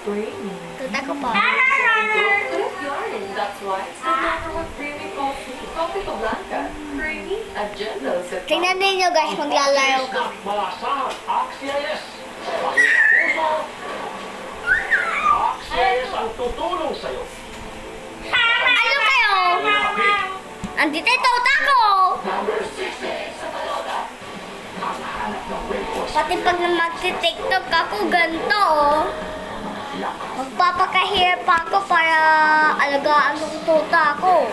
Creamy. Tuta ko po. Good yarn, that's why it's the number one creamy coffee. Coffee to Blanca. Creamy at gentle. Tingnan ninyo guys, maglalaro ka. Malasahan, AXIS. Puso. AXIS ang tutulong sa'yo. Ano kayo? Andito yung tuta ko. Pati pag na magti-tiktok ako, ganito oh. Magpapakahirap pa ako para alagaan ng tuta ko.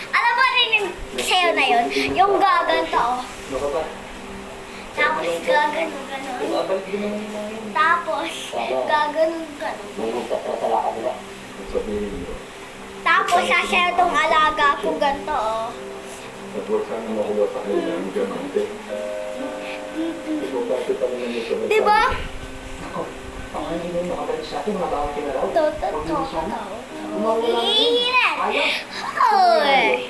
Alam mo rin yung sayo na yun? Yung gaganto oh. Tapos gaganon-ganon. Tapos gaganon-ganon. Tapos sasayaw tong alaga ko ganito oh. Diba? Ihihiran. Hoy!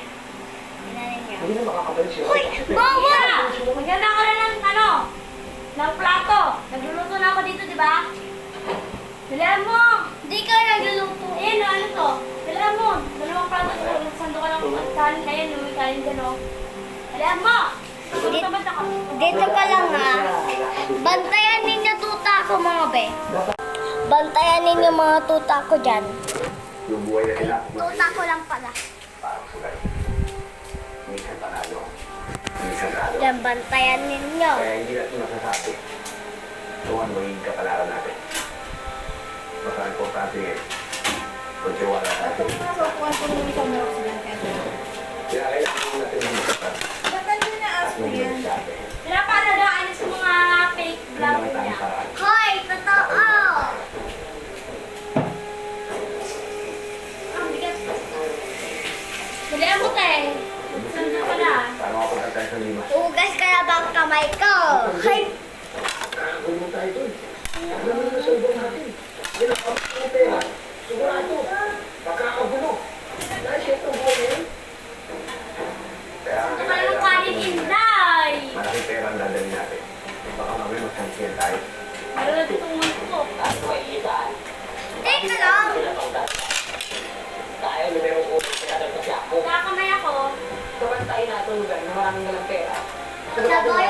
Hoy! Bawa! Maganda ka na ng plato. Nagluluto na ako dito, di ba? Dalihan mo! Di ka nagluluto. Ayan, ano to? Dalihan mo! Dalawang plato ko. Nagsando ka ng kanin. Ayan, may kanin dyan, oh. Dalihan mo! Basta ka. Dito ka lang ha. Bantayan ninyo tuta ko mga be. Bantayan ninyo mga tuta ko dyan. Yung buhay na kailangan mo. Tuta ko lang pala. Parang sulay. Minsan panalo. Minsan talo. Yan, bantayan ninyo. Kaya hindi natin masasabi kung ano magiging kapalaran natin. Basta importante ngayon. Kung tiwala natin. Kaya kailangan natin mag-isip. At mag-isip. Pinapalagaan niya sa mga fake vlog niya. Hoy, totoo! Ang bigat. Dalihan mo, te. Nagsando ka na. Paano ako pagkatay sa lima? Ugas ka na ba ang kamay ko? Hoy! Kakakulong tayo doon. Alam mo na sa ibang natin. Ginagawa ko ng pera. Sigurado. Pagkakagulo. Dahil siya itong buhay ngayon. Kaya Ito ka ng kanin, Inday. malaking pera ang dadalhin natin. Baka mamaya magsansiyan tayo. Meron itong mantok. Teka lang! Tayo, numero 1. Kakamay ako. Kapan tayo na ito lugar na maraming dalang pera. Nagawa